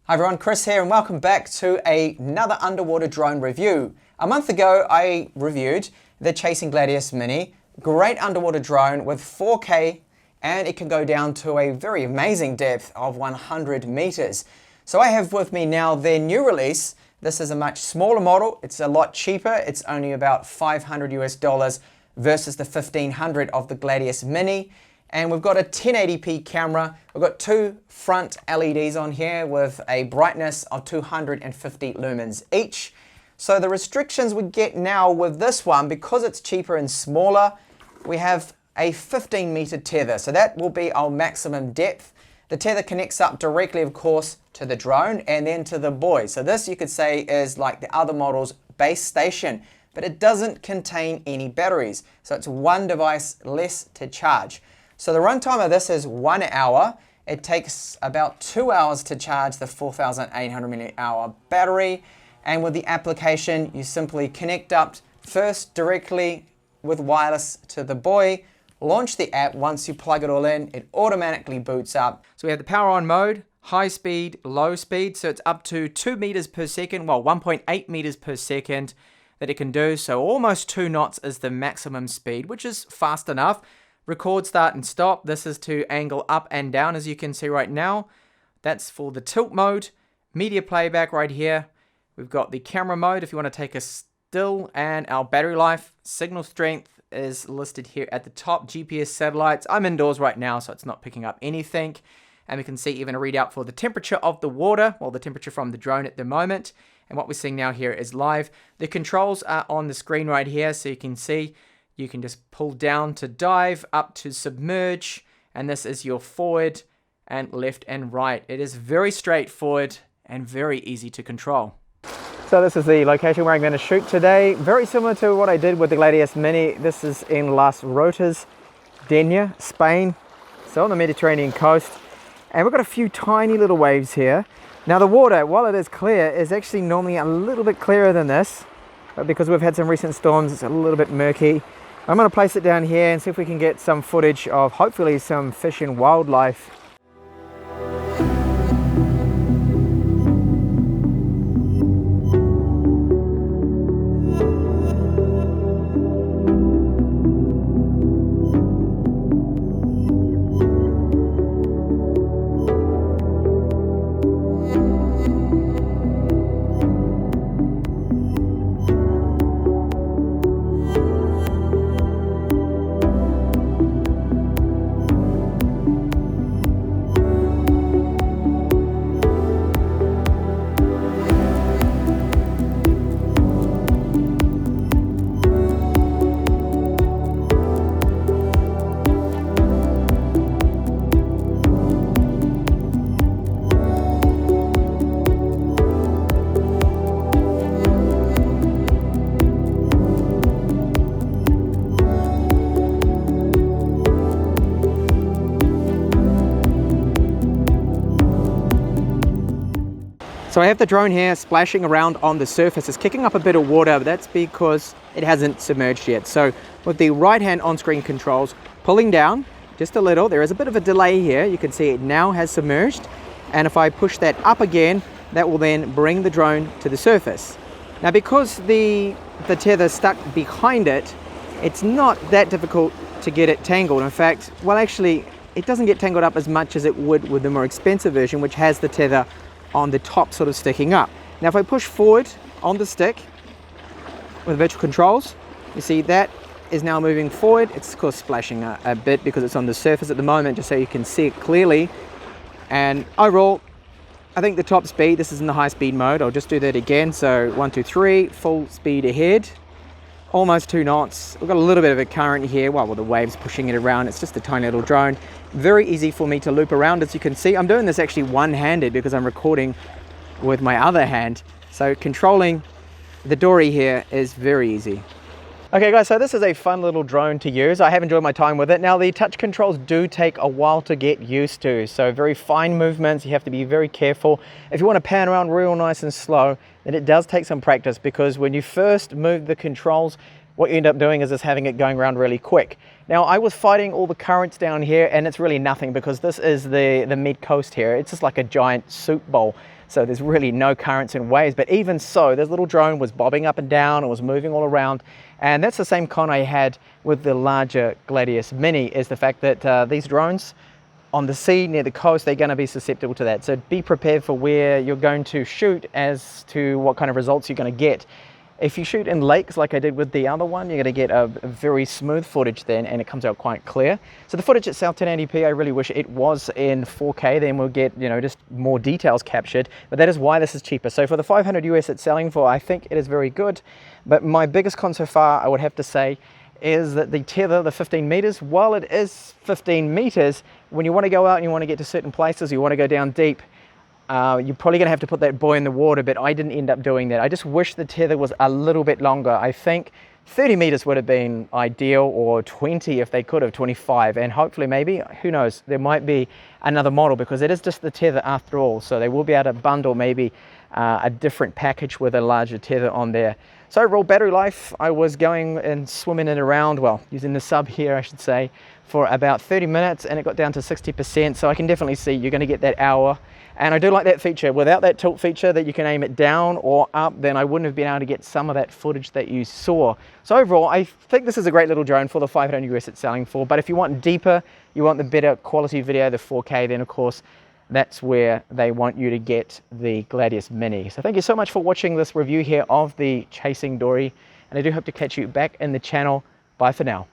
Hi everyone, Chris here and welcome back to another underwater drone review. A month ago I reviewed the Chasing Gladius Mini, great underwater drone with 4K, and it can go down to a very amazing depth of 100 meters. So I have with me now their new release. This is a much smaller model, it's a lot cheaper, it's only about $500 US versus the 1500 of the Gladius Mini. And we've got a 1080p camera. We've got two front LEDs on here with a brightness of 250 lumens each. So the restrictions we get now with this one, because it's cheaper and smaller, we have a 15-meter tether. So that will be our maximum depth. The tether connects up directly, of course, to the drone and then to the buoy. So this, you could say, is like the other model's base station, but it doesn't contain any batteries. So it's one device less to charge. So the runtime of this is 1 hour. It takes about 2 hours to charge the 4,800 mAh battery. And with the application, you simply connect up first directly with wireless to the buoy, launch the app. Once you plug it all in, it automatically boots up. So we have the power on mode, high speed, low speed. So it's up to 2 meters per second, well, 1.8 meters per second that it can do. So almost 2 knots is the maximum speed, which is fast enough. Record, start and stop. This is to angle up and down, as you can see right now. That's for the tilt mode. Media playback right here. We've got the camera mode if you want to take a still, and our battery life. Signal strength is listed here at the top. GPS satellites. I'm indoors right now, so it's not picking up anything. And we can see even a readout for the temperature of the water, well, the temperature from the drone at the moment. And what we're seeing now here is live. The controls are on the screen right here, so you can see. You can just pull down to dive, up to submerge, and this is your forward and left and right. It is very straightforward and very easy to control. So this is the location where I'm going to shoot today. Very similar to what I did with the Gladius Mini. This is in Las Rotas, Denia, Spain. So on the Mediterranean coast. And we've got a few tiny little waves here. Now the water, while it is clear, is actually normally a little bit clearer than this. But because we've had some recent storms, it's a little bit murky. I'm going to place it down here and see if we can get some footage of hopefully some fish and wildlife. So I have the drone here splashing around on the surface. It's kicking up a bit of water, but that's because it hasn't submerged yet. So with the right hand on-screen controls, pulling down just a little, there is a bit of a delay here. You can see it now has submerged. And if I push that up again, that will then bring the drone to the surface. Now because the tether's stuck behind it, it's not that difficult to get it tangled. In fact, well actually, it doesn't get tangled up as much as it would with the more expensive version, which has the tether on the top sort of sticking up. Now if I push forward on the stick with virtual controls, you see that is now moving forward. It's of course splashing a bit because it's on the surface at the moment, just so you can see it clearly. And overall, I think the top speed, this is in the high speed mode. I'll just do that again. So 1, 2, 3, full speed ahead. Almost 2 knots. We've got a little bit of a current here while the waves pushing it around. It's just a tiny little drone. Very easy for me to loop around. As you can see, I'm doing this actually one-handed because I'm recording with my other hand. So controlling the Dory here is very easy. Okay guys, so this is a fun little drone to use. I have enjoyed my time with it. Now the touch controls do take a while to get used to, so very fine movements, you have to be very careful. If you want to pan around real nice and slow, then it does take some practice, because when you first move the controls, what you end up doing is just having it going around really quick. Now I was fighting all the currents down here, and it's really nothing because this is the mid coast here. It's just like a giant soup bowl. so there's really no currents and waves. But even so, this little drone was bobbing up and down, it was moving all around. And that's the same con I had with the larger Gladius Mini, is the fact that these drones on the sea near the coast, they're going to be susceptible to that. So be prepared for where you're going to shoot as to what kind of results you're going to get. If you shoot in lakes like I did with the other one, you're going to get a very smooth footage then, and it comes out quite clear. So the footage itself, 1080p, I really wish it was in 4K, then we'll get, you know, just more details captured. But that is why this is cheaper. So for the 500 US it's selling for, I think it is very good. But my biggest con so far, I would have to say, is that the tether, the 15 meters, while it is 15 meters, when you want to go out and you want to get to certain places, you want to go down deep, you're probably going to have to put that buoy in the water, but I didn't end up doing that. I just wish the tether was a little bit longer. I think 30 meters would have been ideal, or 20 if they could have, 25, and hopefully maybe, who knows, there might be another model, because it is just the tether after all, so they will be able to bundle maybe a different package with a larger tether on there. So overall battery life, I was going and swimming it around, well, using the sub here I should say, for about 30 minutes, and it got down to 60%, so I can definitely see you're going to get that hour. And I do like that feature. Without that tilt feature that you can aim it down or up, then I wouldn't have been able to get some of that footage that you saw. So overall, I think this is a great little drone for the 500 US it's selling for. But if you want deeper, you want the better quality video, the 4K, then of course, that's where they want you to get the Gladius Mini. So thank you so much for watching this review here of the Chasing Dory. And I do hope to catch you back in the channel. Bye for now.